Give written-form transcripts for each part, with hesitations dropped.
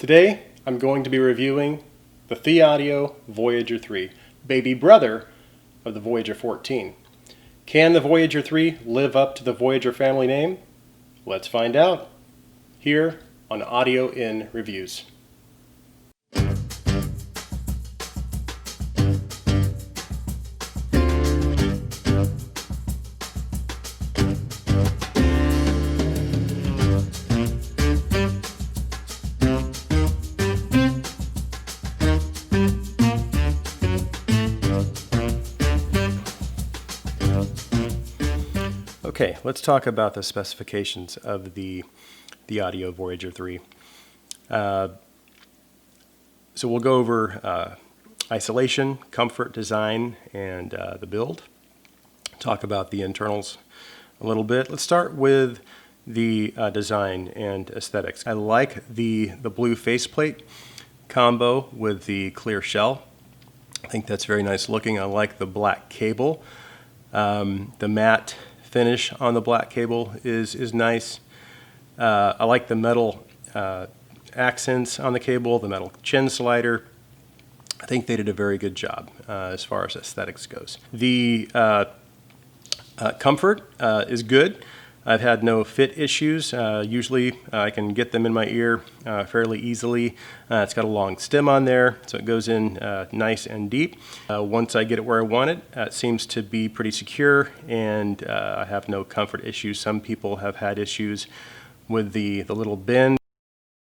Today, I'm going to be reviewing the TheAudio Voyager 3, baby brother of the Voyager 14. Can the Voyager 3 live up to the Voyager family name? Let's find out here on Audio In Reviews. Okay, let's talk about the specifications of the TheAudio Voyager 3. So we'll go over isolation, comfort, design, and the build. Talk about the internals a little bit. Let's start with the design and aesthetics. I like the blue faceplate combo with the clear shell. I think that's very nice looking. I like the black cable. The matte finish on the black cable is nice. I like the metal accents on the cable, the metal chin slider. I think they did a very good job as far as aesthetics goes. The comfort is good. I've had no fit issues. Usually I can get them in my ear fairly easily. It's got a long stem on there, so it goes in nice and deep. Once I get it where I want it, it seems to be pretty secure, and I have no comfort issues. Some people have had issues with the little bend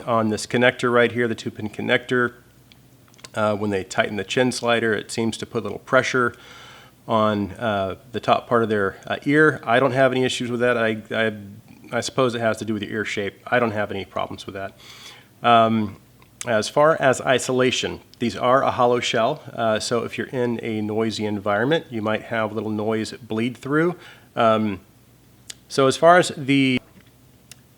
on this connector right here, the 2-pin connector. When they tighten the chin slider, it seems to put a little pressure on the top part of their ear. I don't have any issues with that. I suppose it has to do with the ear shape. I don't have any problems with that. As far as isolation, these are a hollow shell, so if you're in a noisy environment, you might have a little noise bleed through. So as far as the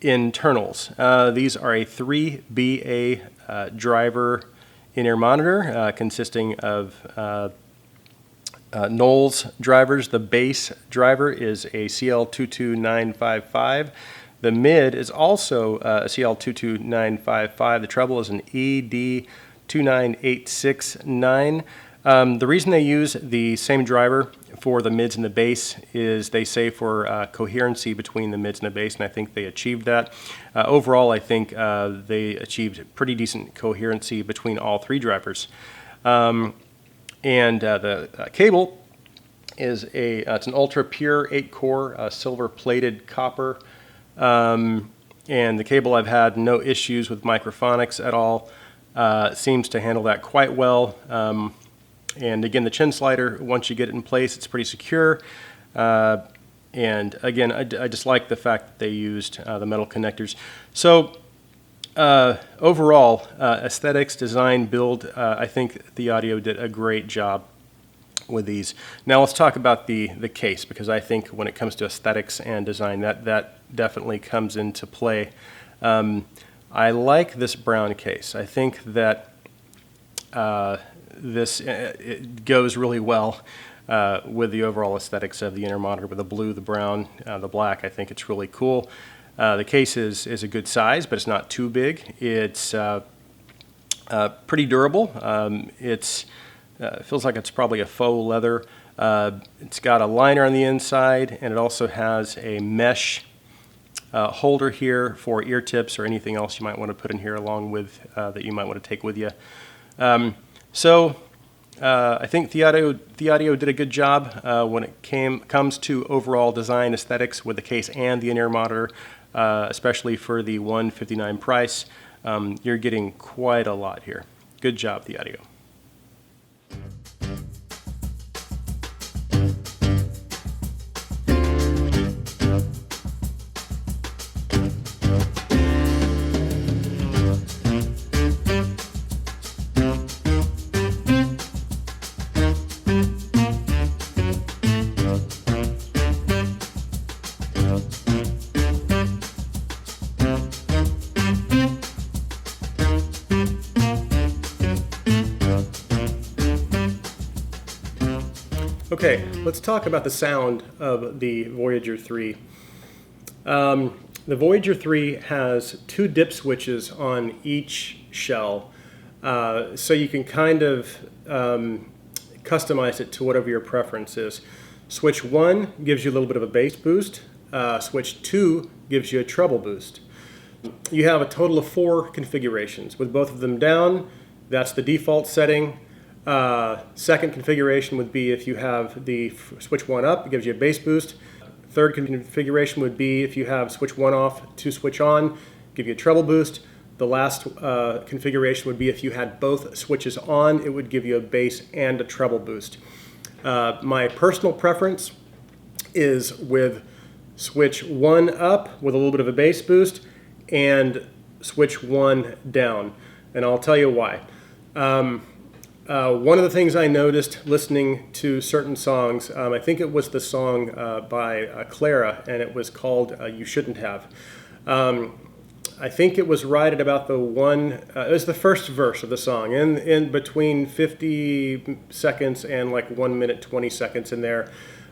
internals, these are a 3BA driver in-ear monitor consisting of Knowles drivers. The bass driver is a CL22955. The mid is also a CL22955. The treble is an ED29869. The reason they use the same driver for the mids and the bass is they say for coherency between the mids and the bass, and I think they achieved that. Overall, I think they achieved pretty decent coherency between all three drivers. And the cable is it's an ultra pure 8-core silver plated copper. And the cable, I've had no issues with microphonics at all. It seems to handle that quite well. And again, the chin slider, once you get it in place, it's pretty secure. And again, I just like the fact that they used the metal connectors. So overall, aesthetics, design, build, I think TheAudio did a great job with these. Now let's talk about the case, because I think when it comes to aesthetics and design, that definitely comes into play. I like this brown case. I think that it goes really well with the overall aesthetics of the inner monitor, with the blue, the brown, the black. I think it's really cool. The case is a good size, but it's not too big. It's pretty durable. It feels like it's probably a faux leather. It's got a liner on the inside, and it also has a mesh holder here for ear tips or anything else you might want to put in here along with that you might want to take with you. So I think TheAudio did a good job when it comes to overall design, aesthetics with the case and the in-ear monitor. Especially for the $159 price, you're getting quite a lot here. Good job, TheAudio. Okay, let's talk about the sound of the Voyager 3. The Voyager 3 has 2 dip switches on each shell. So you can kind of customize it to whatever your preference is. Switch 1 gives you a little bit of a bass boost. Switch 2 gives you a treble boost. You have a total of 4 configurations. With both of them down, that's the default setting. Second configuration would be if you have the switch 1 up, it gives you a bass boost. Third configuration would be if you have switch 1 off, 2 switch on, give you a treble boost. The last configuration would be if you had both switches on, it would give you a bass and a treble boost. My personal preference is with switch 1 up with a little bit of a bass boost and switch 1 down. And I'll tell you why. One of the things I noticed listening to certain songs, I think it was the song by Clara, and it was called You Shouldn't Have. I think it was right at about the it was the first verse of the song, in between 50 seconds and like 1 minute 20 seconds in there.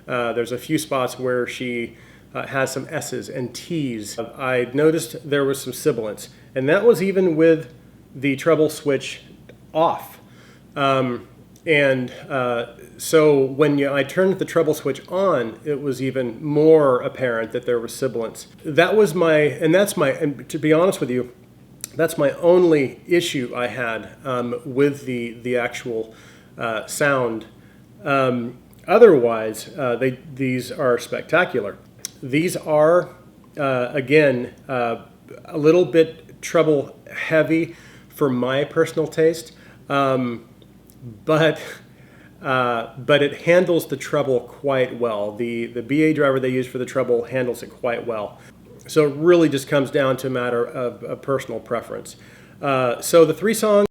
There's a few spots where she has some S's and T's. I noticed there was some sibilance, and that was even with the treble switch off. So when I turned the treble switch on, it was even more apparent that there was sibilance. And to be honest with you, that's my only issue I had with the actual sound. Otherwise, these are spectacular. These are, again, a little bit treble heavy for my personal taste. But it handles the treble quite well. The BA driver they use for the treble handles it quite well. So it really just comes down to a matter of personal preference. So the 3 songs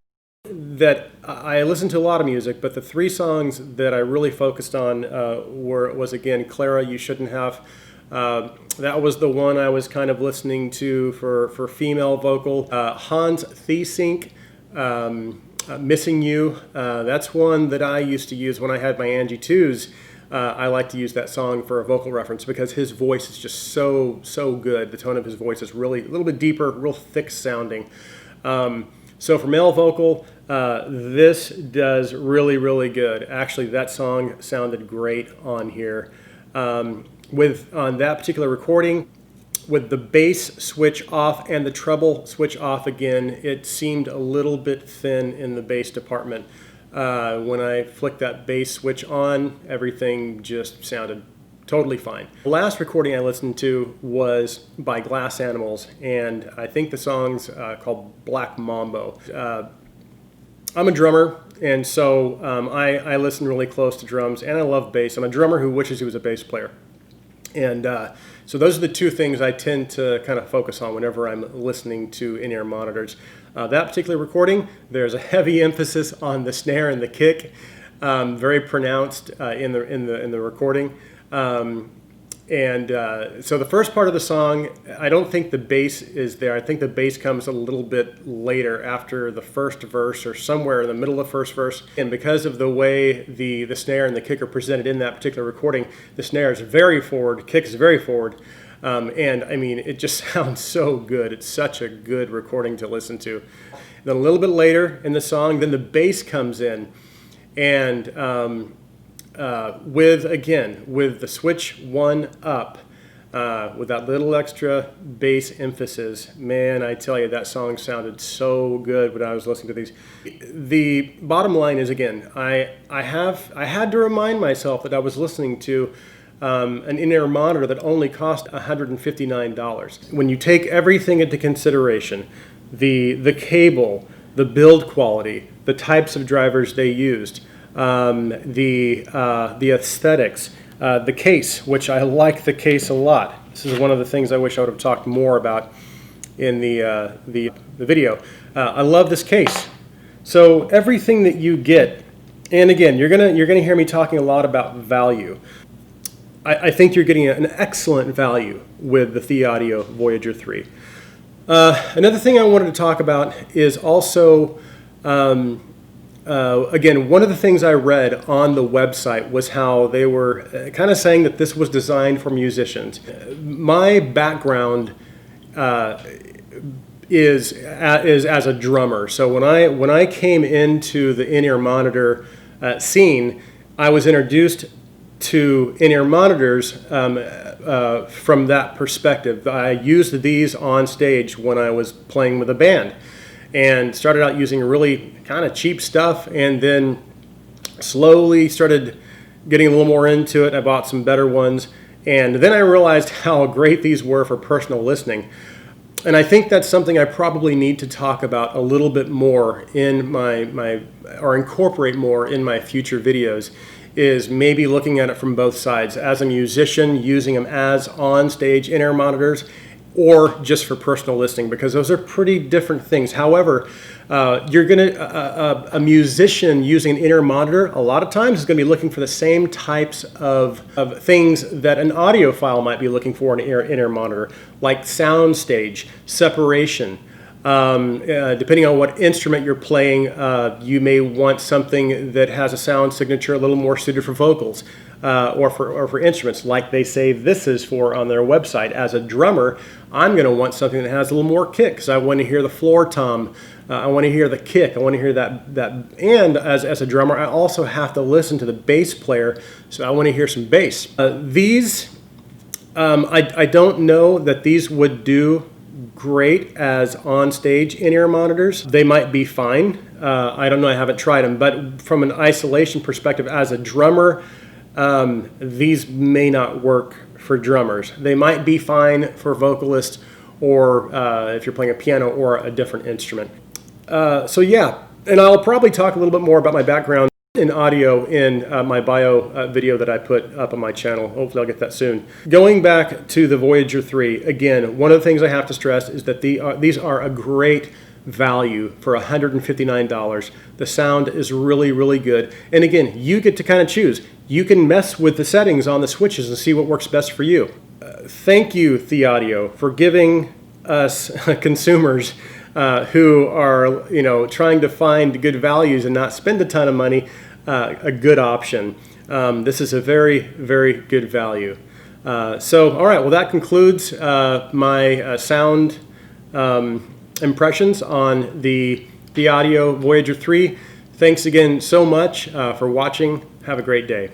that I listened to a lot of music, but the 3 songs that I really focused on was again Clara, You Shouldn't Have. That was the one I was kind of listening to for female vocal. Hans Theesink. Missing You, that's one that I used to use when I had my Angie 2s. I like to use that song for a vocal reference because his voice is just so good. The tone of his voice is really a little bit deeper, real thick sounding. So for male vocal, this does really good. Actually, that song sounded great on here. On that particular recording, with the bass switch off and the treble switch off again, it seemed a little bit thin in the bass department. When I flicked that bass switch on, everything just sounded totally fine. The last recording I listened to was by Glass Animals, and I think the song's called Black Mambo. I'm a drummer, and so I listen really close to drums, and I love bass. I'm a drummer who wishes he was a bass player. And so those are the 2 things I tend to kind of focus on whenever I'm listening to in-ear monitors. That particular recording, there's a heavy emphasis on the snare and the kick, very pronounced in the recording. So the first part of the song, I don't think the bass is there. I think the bass comes a little bit later after the first verse or somewhere in the middle of the first verse. And because of the way the snare and the kick are presented in that particular recording, the snare is very forward, kick is very forward. And I mean, it just sounds so good. It's such a good recording to listen to. Then a little bit later in the song, then the bass comes in. And with the switch 1 up, with that little extra bass emphasis, man, I tell you, that song sounded so good when I was listening to these. The bottom line is, again, I had to remind myself that I was listening to an in-ear monitor that only cost $159. When you take everything into consideration, the cable, the build quality, the types of drivers they used, the aesthetics, the case, which I like the case a lot. This is one of the things I wish I would have talked more about in the video. I love this case. So everything that you get, and again, you're gonna hear me talking a lot about value. I think you're getting an excellent value with the TheAudio Voyager 3. Another thing I wanted to talk about is also, again, one of the things I read on the website was how they were kind of saying that this was designed for musicians. My background is as a drummer. So when I came into the in-ear monitor scene, I was introduced to in-ear monitors from that perspective. I used these on stage when I was playing with a band, and started out using really kind of cheap stuff, and then slowly started getting a little more into it. I bought some better ones, and then I realized how great these were for personal listening. And I think that's something I probably need to talk about a little bit more in or incorporate more in my future videos, is maybe looking at it from both sides. As a musician, using them as on-stage in-ear monitors, or just for personal listening, because those are pretty different things. However, a musician using an in-ear monitor a lot of times is going to be looking for the same types of things that an audiophile might be looking for in an in-ear monitor, like sound stage, separation. Depending on what instrument you're playing, you may want something that has a sound signature a little more suited for vocals, or for instruments, like they say this is for on their website. As a drummer, I'm going to want something that has a little more kick, because I want to hear the floor tom, I want to hear the kick, I want to hear that. And as a drummer, I also have to listen to the bass player, so I want to hear some bass. I don't know that these would do great as on-stage in-ear monitors. They might be fine. I don't know, I haven't tried them, but from an isolation perspective, as a drummer, these may not work for drummers. They might be fine for vocalists, or if you're playing a piano or a different instrument. So yeah, and I'll probably talk a little bit more about my background in audio in my bio video that I put up on my channel. Hopefully I'll get that soon. Going back to the Voyager 3, again, one of the things I have to stress is that these are a great value for $159. The sound is really, really good. And again, you get to kind of choose. You can mess with the settings on the switches and see what works best for you. Thank you, TheAudio, for giving us consumers who are, trying to find good values and not spend a ton of money, a good option. This is a very, very good value. So, all right, well, that concludes my sound impressions on the TheAudio Voyager 3. Thanks again so much for watching. Have a great day.